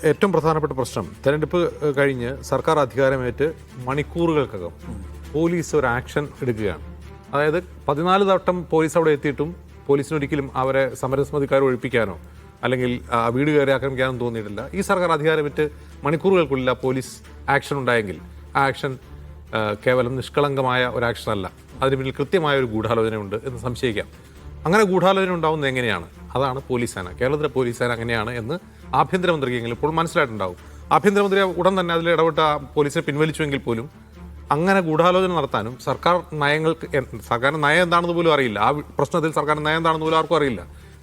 ഏറ്റവും പ്രധാനപ്പെട്ട പ്രശ്നം തെരഞ്ഞെടുപ്പ് കഴിഞ്ഞ് സർക്കാർ അധികാരമേറ്റ് മണിക്കൂറുകൾക്കകം പോലീസ് ഒരു ആക്ഷൻ എടുക്കുകയാണ്. അതായത് 14 വട്ടം പോലീസ് അവിടെ എത്തിയിട്ടും പോലീസിനൊരിക്കലും അവരെ സമരസമിതിക്കാരെ ഒഴിപ്പിക്കാനോ അല്ലെങ്കിൽ വീട് കയറി ആക്രമിക്കാനോ തോന്നിയിട്ടില്ല. ഈ സർക്കാർ അധികാരമേറ്റ് മണിക്കൂറുകൾക്കുള്ളിൽ പോലീസ് ആക്ഷൻ ഉണ്ടായെങ്കിൽ ആ ആക്ഷൻ കേവലം നിഷ്കളങ്കമായ ഒരു ആക്ഷൻ അല്ല, അതിന് പിന്നിൽ കൃത്യമായ ഒരു ഗൂഢാലോചനയുണ്ട് എന്ന് സംശയിക്കാം. അങ്ങനെ ഗൂഢാലോചന ഉണ്ടാവുന്നത് എങ്ങനെയാണ്? അതാണ് പോലീസ് സേന. കേരളത്തിലെ പോലീസ് സേന അങ്ങനെയാണ് എന്ന് ആഭ്യന്തരമന്ത്രിക്കെങ്കിലും ഇപ്പോൾ മനസ്സിലായിട്ടുണ്ടാവും. ആഭ്യന്തരമന്ത്രി ഉടൻ തന്നെ അതിൽ ഇടപെട്ട പോലീസിനെ പിൻവലിച്ചുവെങ്കിൽ പോലും അങ്ങനെ ഗൂഢാലോചന നടത്താനും സർക്കാരിൻ്റെ നയം എന്താണെന്ന് പോലും അറിയില്ല. ആ പ്രശ്നത്തിൽ സർക്കാരിൻ്റെ നയം എന്താണെന്ന് പോലും ആർക്കും അറിയില്ല.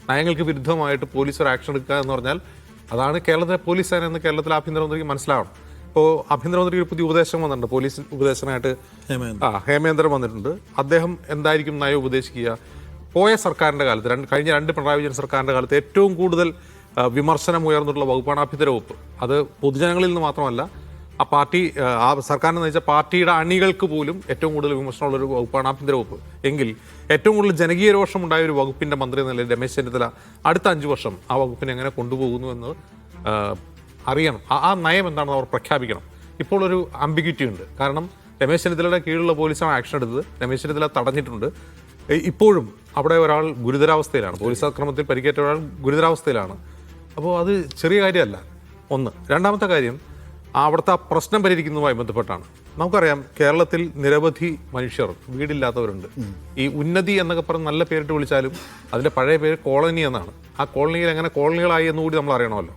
നയങ്ങൾക്ക് വിരുദ്ധമായിട്ട് പോലീസ് ഒരു ആക്ഷൻ എടുക്കുക എന്ന് പറഞ്ഞാൽ അതാണ് കേരളത്തിലെ പോലീസ് സേന എന്ന് കേരളത്തിലെ ആഭ്യന്തരമന്ത്രിക്ക് മനസ്സിലാവണം. ഇപ്പോൾ ആഭ്യന്തരമന്ത്രി ഒരു പുതിയ ഉപദേശം വന്നിട്ടുണ്ട്. പോലീസ് ഉപദേശനായിട്ട് ഹേമേന്ദ്രൻ വന്നിട്ടുണ്ട്. അദ്ദേഹം എന്തായിരിക്കും നയം ഉപദേശിക്കുക? പോയ സർക്കാരിൻ്റെ കാലത്ത് കഴിഞ്ഞ 2 പിണറായി വിജയൻ സർക്കാരിൻ്റെ കാലത്ത് ഏറ്റവും കൂടുതൽ വിമർശനം ഉയർന്നിട്ടുള്ള വകുപ്പാണ് ആഭ്യന്തര വകുപ്പ്. അത് പൊതുജനങ്ങളിൽ നിന്ന് മാത്രമല്ല, ആ സർക്കാരിനെ നയിച്ച പാർട്ടിയുടെ അണികൾക്ക് പോലും ഏറ്റവും കൂടുതൽ വിമർശനമുള്ളൊരു വകുപ്പാണ് ആഭ്യന്തര വകുപ്പ്. എങ്കിൽ ഏറ്റവും കൂടുതൽ ജനകീയ രോഷം ഉണ്ടായ ഒരു വകുപ്പിൻ്റെ മന്ത്രി എന്ന നിലയിൽ രമേശ് ചെന്നിത്തല അടുത്ത 5 വർഷം ആ വകുപ്പിനെ എങ്ങനെ കൊണ്ടുപോകുന്നു എന്ന് അറിയണം. ആ നയം എന്താണെന്ന് അവർ പ്രഖ്യാപിക്കണം. ഇപ്പോൾ ഒരു ആംബിഗ്വിറ്റി ഉണ്ട്. കാരണം രമേശ് ചെന്നിത്തലയുടെ കീഴിലുള്ള പോലീസാണ് ആക്ഷൻ എടുത്തത്. രമേശ് ചെന്നിത്തല തടഞ്ഞിട്ടുണ്ട്. ഇപ്പോഴും അവിടെ ഒരാൾ ഗുരുതരാവസ്ഥയിലാണ്. പോലീസ് ആക്രമണത്തിൽ പരിക്കേറ്റ ഒരാൾ ഗുരുതരാവസ്ഥയിലാണ്. അപ്പോൾ അത് ചെറിയ കാര്യമല്ല. ഒന്ന്. രണ്ടാമത്തെ കാര്യം, അവിടുത്തെ പ്രശ്നം പരിഹരിക്കുന്നതുമായി ബന്ധപ്പെട്ടാണ്. നമുക്കറിയാം, കേരളത്തിൽ നിരവധി മനുഷ്യർ വീടില്ലാത്തവരുണ്ട്. ഈ ഉന്നതി എന്നൊക്കെ പറഞ്ഞ് നല്ല പേരിട്ട് വിളിച്ചാലും അതിൻ്റെ പഴയ പേര് കോളനി എന്നാണ്. ആ കോളനിയിൽ എങ്ങനെ കോളനികളായി എന്നുകൂടി നമ്മൾ അറിയണമല്ലോ.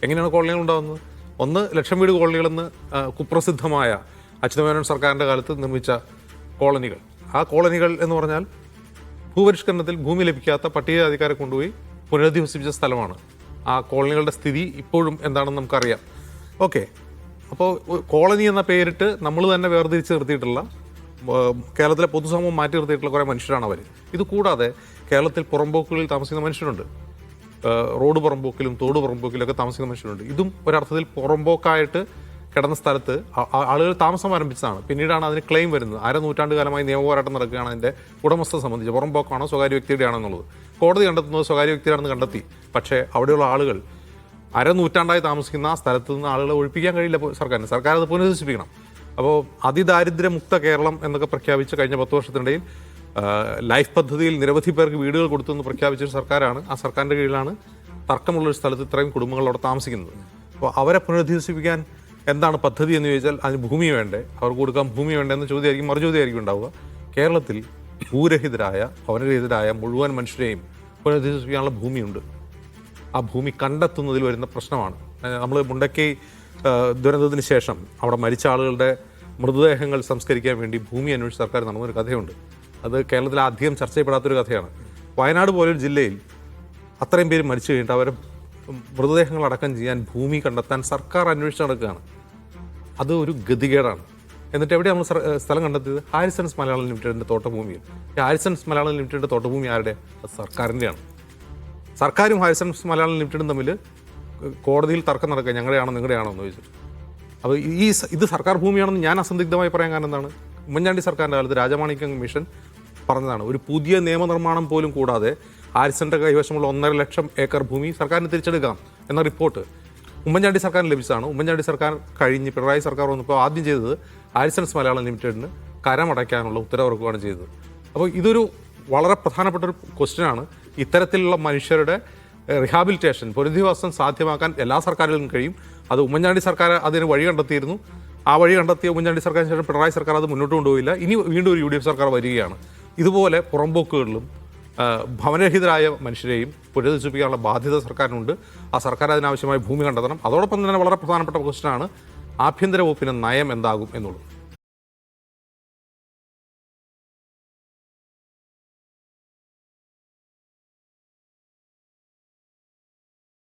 എങ്ങനെയാണ് കോളനികൾ ഉണ്ടാകുന്നത്? ഒന്ന്, ലക്ഷം വീട് കോളനികളെന്ന് കുപ്രസിദ്ധമായ അച്യുതമേനോൻ സർക്കാരിൻ്റെ കാലത്ത് നിർമ്മിച്ച കോളനികൾ. ആ കോളനികൾ എന്ന് പറഞ്ഞാൽ ഭൂപരിഷ്കരണത്തിൽ ഭൂമി ലഭിക്കാത്ത പട്ടികജാതിക്കാരെ കൊണ്ടുപോയി പുനരധിവസിപ്പിച്ച സ്ഥലമാണ്. ആ കോളനികളുടെ സ്ഥിതി ഇപ്പോഴും എന്താണെന്ന് നമുക്കറിയാം. ഓക്കെ, അപ്പോൾ കോളനി എന്ന പേരിട്ട് നമ്മൾ തന്നെ വേർതിരിച്ച് നിർത്തിയിട്ടുള്ള, കേരളത്തിലെ പൊതുസമൂഹം മാറ്റി നിർത്തിയിട്ടുള്ള കുറേ മനുഷ്യരാണ് അവർ. ഇത് കൂടാതെ കേരളത്തിൽ പുറമ്പോക്കുകളിൽ താമസിക്കുന്ന മനുഷ്യരുണ്ട്. റോഡ് പുറമ്പോക്കിലും തോട് പുറമ്പോക്കിലും ഒക്കെ താമസിക്കുന്ന മനുഷ്യരുണ്ട്. ഇതും ഒരർത്ഥത്തിൽ പുറമ്പോക്കായിട്ട് കിടന്ന സ്ഥലത്ത് ആളുകൾ താമസം ആരംഭിച്ചതാണ്. പിന്നീടാണ് അതിന് ക്ലെയിം വരുന്നത്. 1/2 നൂറ്റാണ്ട് കാലമായി നിയമപോരാട്ടം നടക്കുകയാണ് അതിൻ്റെ ഉടമസ്ഥ സംബന്ധിച്ച്. പുറമ്പോക്കാണോ സ്വകാര്യ വ്യക്തിയുടെയാണോ എന്നുള്ളത് കോടതി കണ്ടെത്തുന്നത് സ്വകാര്യ വ്യക്തിയാണെന്ന് കണ്ടെത്തി. പക്ഷേ അവിടെയുള്ള ആളുകൾ 1/2 നൂറ്റാണ്ടായി താമസിക്കുന്ന ആ സ്ഥലത്ത് നിന്ന് ആളുകളെ ഒഴിപ്പിക്കാൻ കഴിയില്ല സർക്കാരിന്. സർക്കാർ അത് പുനരധിവസിപ്പിക്കണം. അപ്പോൾ അതിദാരിദ്ര്യമുക്ത കേരളം എന്നൊക്കെ പ്രഖ്യാപിച്ച് കഴിഞ്ഞ 10 വർഷത്തിനിടയിൽ ലൈഫ് പദ്ധതിയിൽ നിരവധി പേർക്ക് വീടുകൾ കൊടുത്തെന്ന് പ്രഖ്യാപിച്ചൊരു സർക്കാരാണ്. ആ സർക്കാരിൻ്റെ കീഴിലാണ് തർക്കമുള്ളൊരു സ്ഥലത്ത് ഇത്രയും കുടുംബങ്ങൾ അവിടെ താമസിക്കുന്നത്. അപ്പോൾ അവരെ പുനരധിവസിപ്പിക്കാൻ എന്താണ് പദ്ധതി എന്ന് ചോദിച്ചാൽ അതിന് ഭൂമി വേണ്ടേ? അവർക്ക് കൊടുക്കാൻ ഭൂമി വേണ്ടേ എന്ന ചോദ്യമായിരിക്കും, മറുചോദ്യമായിരിക്കും ഉണ്ടാവുക. കേരളത്തിൽ ഭൂരഹിതരായ ഭവനരഹിതരായ മുഴുവൻ മനുഷ്യരെയും പുനരധിവസിപ്പിക്കാനുള്ള ഭൂമിയുണ്ട്. ആ ഭൂമി കണ്ടെത്തുന്നതിൽ വരുന്ന പ്രശ്നമാണ്. നമ്മൾ മുണ്ടക്കൈ ദുരന്തത്തിന് ശേഷം അവിടെ മരിച്ച ആളുകളുടെ മൃതദേഹങ്ങൾ സംസ്കരിക്കാൻ വേണ്ടി ഭൂമി അന്വേഷിച്ച് സർക്കാർ നടന്നൊരു കഥയുണ്ട്. അത് കേരളത്തിൽ അധികം ചർച്ച ചെയ്യപ്പെടാത്തൊരു കഥയാണ്. വയനാട് പോലൊരു ജില്ലയിൽ അത്രയും പേര് മരിച്ചു കഴിഞ്ഞിട്ട് അവരെ മൃതദേഹങ്ങൾ അടക്കം ചെയ്യാൻ ഭൂമി കണ്ടെത്താൻ സർക്കാർ അന്വേഷിച്ച് നടക്കുകയാണ്. അത് ഒരു ഗതികേടാണ്. എന്നിട്ട് എവിടെ നമ്മൾ സ്ഥലം കണ്ടെത്തിയത്? ഹാരിസൺസ് മലയാളം ലിമിറ്റഡിൻ്റെ തോട്ടഭൂമിയിൽ. ഹാരിസൺസ് മലയാളം ലിമിറ്റഡിൻ്റെ തോട്ടഭൂമി ആരുടെ? അത് സർക്കാരിൻ്റെയാണ്. സർക്കാരും ഹാരിസൺസ് മലയാളം ലിമിറ്റഡും തമ്മിൽ കോടതിയിൽ തർക്കം നടക്കുക, ഞങ്ങളുടെയാണോ നിങ്ങളുടെയാണോ എന്ന് ചോദിച്ചിട്ട്. അപ്പോൾ ഇത് സർക്കാർ ഭൂമിയാണെന്ന് ഞാൻ അസന്ദിഗ്ധമായി പറയാൻ കാരണം എന്താണ്? ഉമ്മൻചാണ്ടി സർക്കാരിൻ്റെ കാലത്ത് രാജമാണിക്യം കമ്മീഷൻ പറഞ്ഞതാണ്, ഒരു പുതിയ നിയമനിർമ്മാണം പോലും കൂടാതെ ഹാരിസന്റെ കൈവശമുള്ള 1.5 ലക്ഷം ഏക്കർ ഭൂമി സർക്കാരിന് തിരിച്ചെടുക്കാം എന്ന റിപ്പോർട്ട് ഉമ്മൻചാണ്ടി സർക്കാരിന് ലഭിച്ചതാണ്. ഉമ്മൻചാണ്ടി സർക്കാർ കഴിഞ്ഞ് പിണറായി സർക്കാർ വന്നപ്പോൾ ആദ്യം ചെയ്തത് ഹാരിസൺസ് മലയാളം ലിമിറ്റഡിന് കരമടയ്ക്കാനുള്ള ഉത്തരവിറക്കുകയാണ് ചെയ്തത്. അപ്പോൾ ഇതൊരു വളരെ പ്രധാനപ്പെട്ട ഒരു ക്വസ്റ്റ്യനാണ്. ഇത്തരത്തിലുള്ള മനുഷ്യരുടെ റിഹാബിലിറ്റേഷൻ, പുനരധിവാസം സാധ്യമാക്കാൻ എല്ലാ സർക്കാരുകളും കഴിയും. അത് ഉമ്മൻചാണ്ടി സർക്കാർ അതിന് വഴി കണ്ടെത്തിയിരുന്നു. ആ വഴി കണ്ടെത്തിയ ഉമ്മൻചാണ്ടി സർക്കാരിന് ശേഷം പിണറായി സർക്കാർ അത് മുന്നോട്ട് കൊണ്ടുപോയില്ല. ഇനി വീണ്ടും ഒരു UDF സർക്കാർ വരികയാണ്. ഇതുപോലെ പുറമ്പോക്കുകളിലും ഭവനരഹിതരായ മനുഷ്യരെയും പുനരധിവസിപ്പിക്കാനുള്ള ബാധ്യത സർക്കാരിനുണ്ട്. ആ സർക്കാർ അതിനാവശ്യമായ ഭൂമി കണ്ടെത്തണം. അതോടൊപ്പം തന്നെ വളരെ പ്രധാനപ്പെട്ട ക്വസ്റ്റ്യനാണ് ആഭ്യന്തര വകുപ്പിൻ്റെ നയം എന്താകും എന്നുള്ളത്.